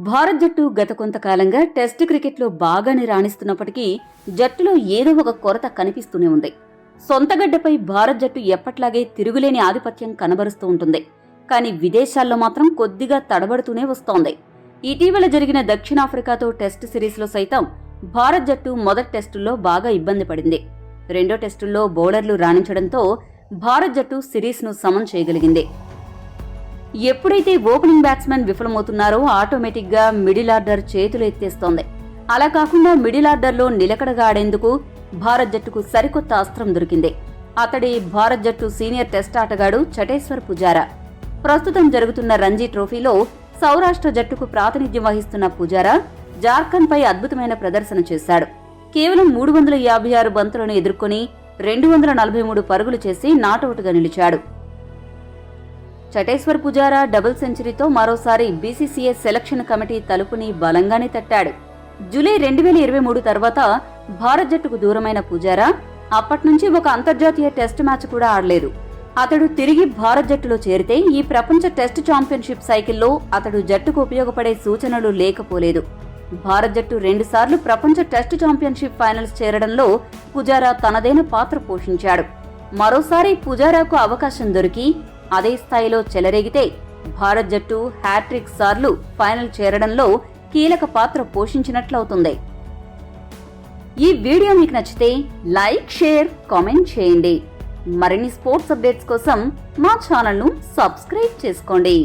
భారత్ జట్టు గత కొంతకాలంగా టెస్ట్ క్రికెట్లో బాగానే రాణిస్తున్నప్పటికీ జట్టులో ఏదో ఒక కొరత కనిపిస్తూనే ఉంది. సొంతగడ్డపై భారత్ జట్టు ఎప్పట్లాగే తిరుగులేని ఆధిపత్యం కనబరుస్తూ ఉంటుంది. కానీ విదేశాల్లో మాత్రం కొద్దిగా తడబడుతూనే వస్తోంది. ఇటీవల జరిగిన దక్షిణాఫ్రికాతో టెస్ట్ సిరీస్లో సైతం భారత్ జట్టు మొదటి టెస్టుల్లో బాగా ఇబ్బంది పడింది. రెండో టెస్టుల్లో బౌలర్లు రాణించడంతో భారత్ జట్టు సిరీస్ను సమం చేయగలిగింది. ఎప్పుడైతే ఓపెనింగ్ బ్యాట్స్మెన్ విఫలమవుతున్నారో ఆటోమేటిక్గా మిడిల్ ఆర్డర్ చేతులు ఎత్తేస్తోంది. అలా కాకుండా మిడిల్ ఆర్డర్లో నిలకడగా ఆడేందుకు భారత్ జట్టుకు సరికొత్త అస్త్రం దొరికింది. అతడి భారత్ జట్టు సీనియర్ టెస్ట్ ఆటగాడు చటేశ్వర్ పుజారా. ప్రస్తుతం జరుగుతున్న రంజీ ట్రోఫీలో సౌరాష్ట్ర జట్టుకు ప్రాతినిధ్యం వహిస్తున్న పుజారా జార్ఖండ్ పై అద్భుతమైన ప్రదర్శన చేశాడు. కేవలం 356 బంతులను ఎదుర్కొని 243 పరుగులు చేసి నాటౌట్గా నిలిచాడు. చటేశ్వర్ పుజారా డబుల్ సెంచరీతో మరోసారి బీసీసీఐ సెలక్షన్ కమిటీ తలుపుని బలంగానే తట్టాడు. జూలై 2023 తర్వాత భారత్ జట్టుకు దూరమైన పుజారా అప్పట్నుంచి ఒక అంతర్జాతీయ టెస్ట్ మ్యాచ్ కూడా ఆడలేదు. అతడు తిరిగి భారత్ జట్టులో చేరితే ఈ ప్రపంచ టెస్ట్ ఛాంపియన్షిప్ సైకిల్లో అతడు జట్టుకు ఉపయోగపడే సూచనలు లేకపోలేదు. భారత్ జట్టు 2 సార్లు ప్రపంచ టెస్ట్ ఛాంపియన్షిప్ ఫైనల్స్ చేరడంలో పుజారా తనదైన పాత్ర పోషించాడు. మరోసారి పుజారాకు అవకాశం దొరికి అదే స్థాయిలో చెలరేగితే భారత్ జట్టు హ్యాట్రిక్ సార్లు ఫైనల్ చేరడంలో కీలక పాత్ర పోషించినట్లవుతుంది. ఈ వీడియో మీకు నచ్చితే లైక్, షేర్, కామెంట్ చేయండి. మరిన్ని స్పోర్ట్స్ అప్డేట్స్ కోసం మా ఛానల్ను సబ్స్క్రైబ్ చేసుకోండి.